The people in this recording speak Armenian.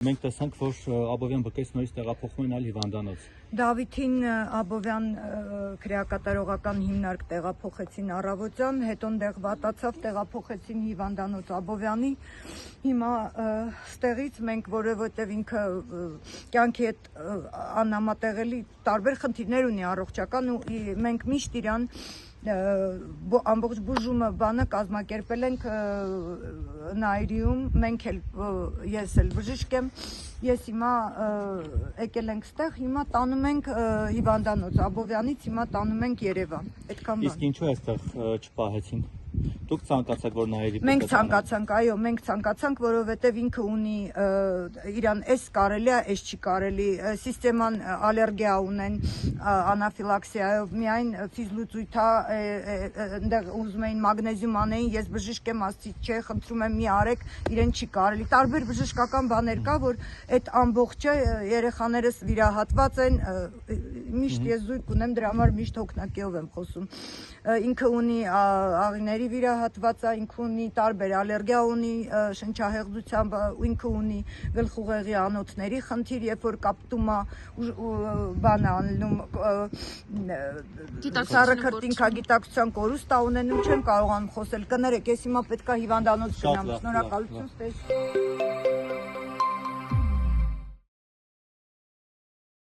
Մենք տեսանք, որ Աբովյան բկես նորից տեղափոխվում են այլ հիվանդանոց։ Դավիթին Աբովյան քրեակատարողական հիմնարկ տեղափոխեցին առավոտյան, հետո այնտեղ վատացավ, տեղափոխեցին հիվանդանոց Աբովյանի։ Հիմա ստեղից մենք, որովհետև ինքը կյանքի հետ անհամատեղելի տարբեր խնդիրներ ունի առողջական, ու մենք միշտ իրան ամբողջ բուժումը բանը կազմակերպել ենք Նաիրիում, մենք էլ ես էլ բժիշկ եմ, ես հիմա եկել ենք ստեղ, հիմա տանում ենք հիվանդանոց Աբովյանից, հիմա տանում ենք Երևան, այդքան բան։ Իսկ ինչու այստեղ չպահեցին։ Դուք ցանկացաք, որ Նաիրի Մենք ցանկացանք, այո, մենք ցանկացանք, որովհետև ինքը ունի իրան էս կարելի է, էս չի կարելի, սիստեման ալերգիա ունեն, անաֆիլաքսիայով, միայն ֆիզլուծույթ է, այնտեղ ուզում էին մագնեզիում անեին, ես բժիշկ եմ, ասացի, չէ, խնդրում եմ մի արեք, իրեն չի կարելի։ Տարբեր բժշկական բաներ կա, որ այդ ամբողջը երեխաներս վիրահատված են, միշտ ես զույգ ունեմ, դրա համար միշտ հոգնակիով եմ խոսում։ Ինքը ունի աղիների վիրահատված է, ինքը ունի տարբեր ալերգիա ունի, շնչահեղձությամբ, ինքը ունի գլխուղեղի անոթների խնդիր, երբ որ կապտում է բան անում, սառաքրտինքագիտակցության կորուստ է ունենում, չեմ կարողանում խոսել, կներեք, ես հիմա պետք է հիվանդանոց գնամ, շնորհակալություն,